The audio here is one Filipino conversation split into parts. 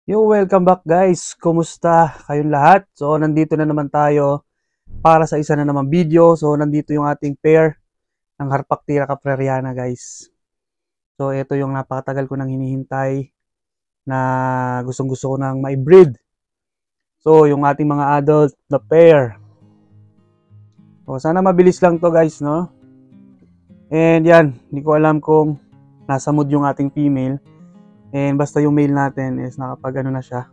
Yo, welcome back guys. Kumusta kayong lahat? So, nandito na naman tayo para sa isa na namang video. So, nandito yung ating pair ng Harpactira caprariana guys. So, ito yung napakatagal ko nang hinihintay na gustong-gusto ko nang ma-breed. So, yung ating mga adult na pair. So, sana mabilis lang to guys, no? And yan, hindi ko alam kung nasa mood yung ating female. And basta yung male natin is nakapag ano na siya.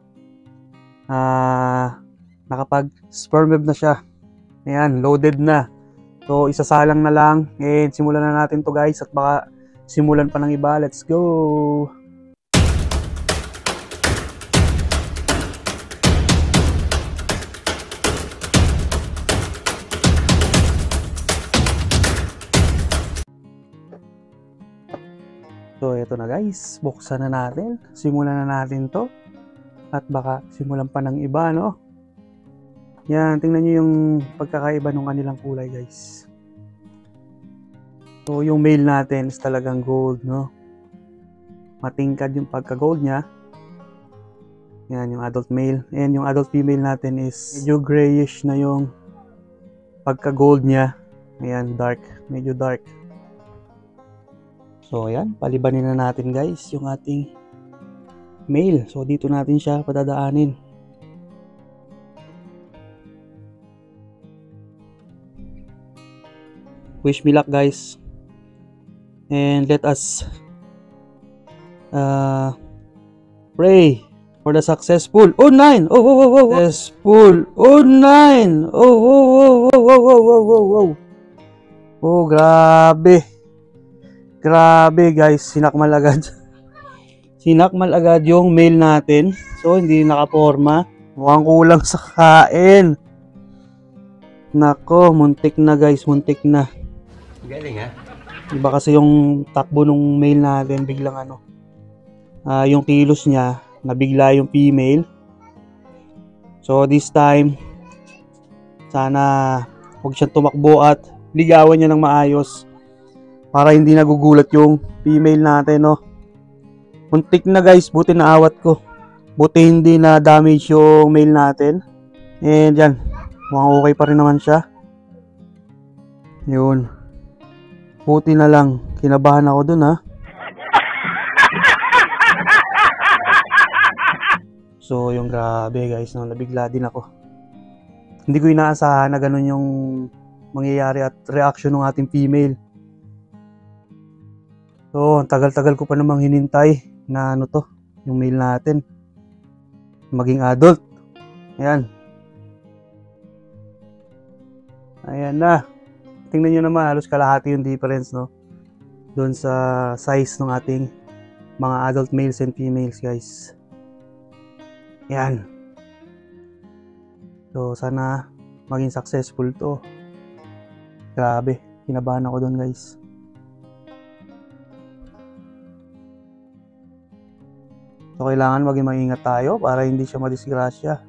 Nakapag sperm web na siya. Ayan, loaded na. So, isasalang na lang. And simulan na natin to guys. At baka simulan pa ng iba. Let's go! So, ito na guys. Buksan na natin. Simulan na natin to. At baka simulan pa ng iba, no? Yan, tingnan nyo yung pagkakaiba ng kanilang kulay guys. So, yung male natin is talagang gold, no? Matingkad yung pagka-gold niya. Yan, yung adult male. And yung adult female natin is medyo grayish na yung pagka-gold niya. Ayan, dark. Medyo dark. So, ayan. Palibanin na natin guys yung ating male. So, dito natin siya padadaanin. Wish me luck guys. And let us pray for the successful online. Oh. Successful online. Oh. Oh, grabe. Grabe guys, sinakmal agad. Sinakmal agad yung male natin. So, hindi nakaporma. Mukhang kulang sa kain. Nako, muntik na guys, muntik na. Galing ha? Iba kasi yung takbo ng male natin, biglang yung kilos niya, nabigla yung female. So this time, sana huwag siyang tumakbo at ligawan niya ng maayos para hindi nagugulat yung female natin, no? Muntik na guys, buti naawat ko. Buti hindi na damage yung male natin. And yan, mukhang okay pa rin naman siya. Yun. Buti na lang, kinabahan ako dun ha. So yung grabe guys, no, nabigla din ako. Hindi ko inaasahan na ganun yung mangyayari at reaction ng ating female. So, ang tagal-tagal ko pa namang hinintay na yung male natin. Maging adult. Ayan. Ayan na. Tingnan nyo naman, halos kalahati yung difference, no? Doon sa size ng ating mga adult males and females, guys. Ayan. So, sana maging successful to. Grabe, kinabahan ako doon, guys. So, kailangan maging maingat tayo para hindi siya madisgrasya.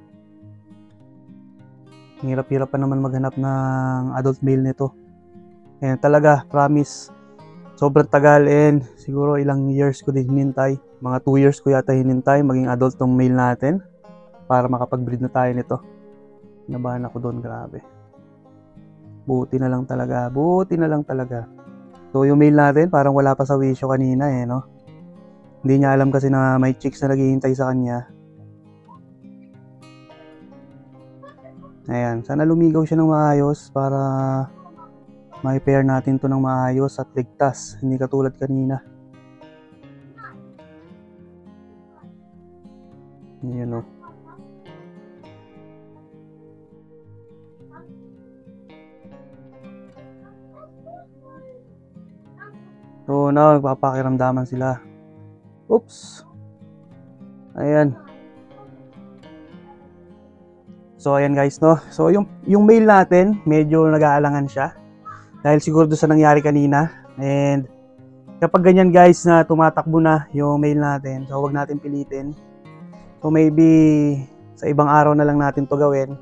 Hirap-hirap pa naman maghanap ng adult male nito. Ayan, talaga, promise. Sobrang tagal and siguro ilang years ko din hinintay. Mga 2 years ko yata hinintay maging adult tong male natin para makapag-breed na tayo nito. Nabahan ako doon, grabe. Buti na lang talaga. Buti na lang talaga. So, yung male natin, parang wala pa sa wisyo kanina eh, no? Hindi niya alam kasi na may chicks na naghihintay sa kanya. Ayan, sana lumigaw siya ng maayos para may pair natin to ng maayos at ligtas. Hindi katulad kanina. Yun o. So, now, nagpapakiramdaman sila. Oops. Ayan. So, ayan guys, no? So, yung male natin, medyo nag-aalangan siya. Dahil siguro doon sa nangyari kanina. And, kapag ganyan guys na tumatakbo na yung male natin, so huwag natin pilitin. So, maybe sa ibang araw na lang natin to gawin.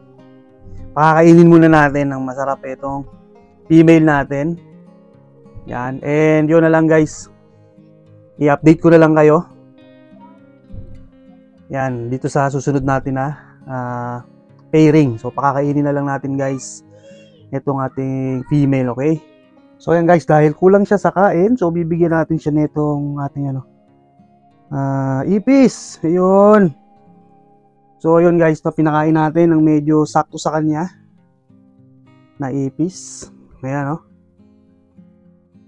Pakakainin muna natin ng masarap itong female natin. Yan. And, yun na lang guys. I-update ko na lang kayo Yan, dito sa susunod natin na pairing. So, pakakainin na lang natin guys itong ating female, okay? So, yan guys, dahil kulang siya sa kain, so bibigyan natin siya nitong ating ipis. Ayun. So, yun guys, na pinakain natin ng medyo sakto sa kanya na ipis. Ayan, oh.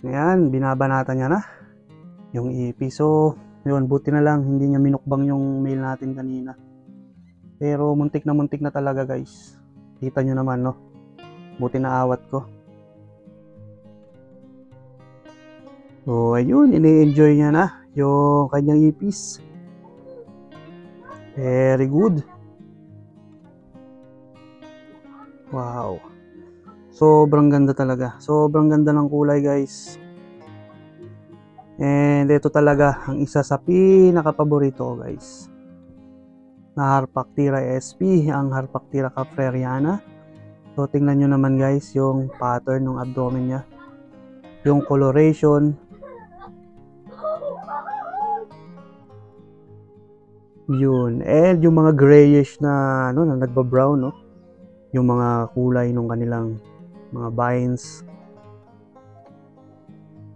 Ayan, binabanatan niya na yung ipis. So, yun, buti na lang hindi niya minukbang yung male natin kanina. Pero muntik na talaga guys. Kita nyo naman, no? Buti na awat ko. So, ayun, ini-enjoy niya na yung kanyang ipis. Very good. Wow. Sobrang ganda talaga. Sobrang ganda ng kulay guys. And ito talaga ang isa sa pinaka-paborito ko guys. Na Harpactira SP, ang Harpactira capreriana. So tingnan nyo naman guys yung pattern ng abdomen niya. Yung coloration. Yun. And yung mga grayish na na nagba-brown, no? Yung mga kulay ng kanilang mga vines.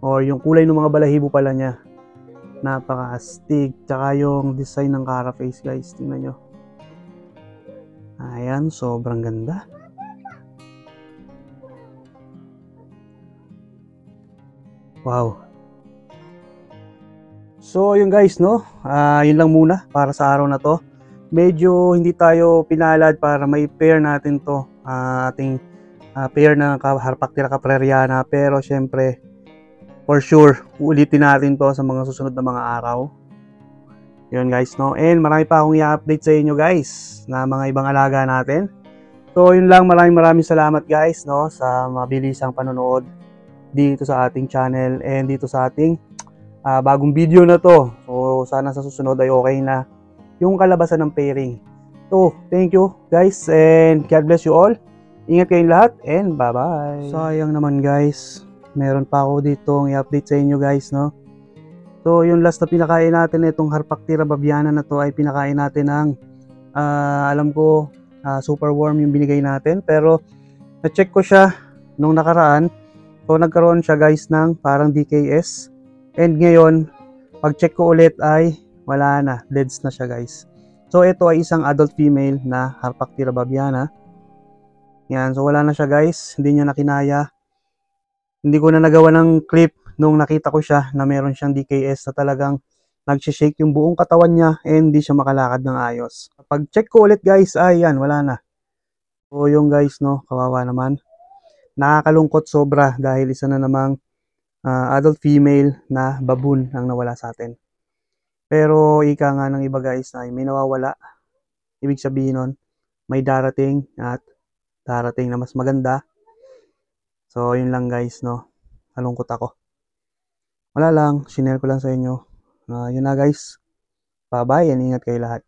Or yung kulay ng mga balahibo pala niya. Napaka-astig. Tsaka yung design ng carapace guys. Tingnan nyo. Ayan, sobrang ganda. Wow. So, yun guys, no? Yun lang muna para sa araw na to. Medyo hindi tayo pinalad para may pair natin to. Ating pair ng Harpactira capreriana. Pero syempre, for sure, ulitin natin to sa mga susunod na mga araw. Yun guys, no? And marami pa akong i-update sa inyo guys na mga ibang alaga natin. So, yun lang. Maraming salamat guys, no? Sa mabilisang panonood dito sa ating channel and dito sa ating bagong video na to. So, sana sa susunod ay okay na yung kalabasan ng pairing. So, thank you guys and God bless you all. Ingat kayong lahat and bye-bye. Sayang naman guys. Meron pa ako ditong i-update sa inyo guys, no? So, yung last na pinakain natin itong Harpactira babiana na to ay pinakain natin ng alam ko super warm yung binigay natin. Pero, na-check ko siya nung nakaraan. So, nagkaroon siya guys ng parang DKS. And ngayon, pag-check ko ulit ay wala na. Deads na siya guys. So, ito ay isang adult female na Harpactira babiana. Yan. So, wala na siya guys. Hindi niya nakinaya. Hindi ko na nagawa ng clip nung nakita ko siya na meron siyang DKS na talagang nag-shake yung buong katawan niya and hindi siya makalakad ng ayos. Pag-check ko ulit guys ay yan. Wala na. So, yung guys, no. Kawawa naman. Nakakalungkot sobra dahil isa na namang adult female na baboon ang nawala sa atin. Pero ika nga ng iba guys na may nawawala. Ibig sabihin nun, may darating at darating na mas maganda. So yun lang guys, no. Nalungkot ako. Wala lang, shinare ko lang sa inyo. Yun na guys. Bye-bye and ingat kayo lahat.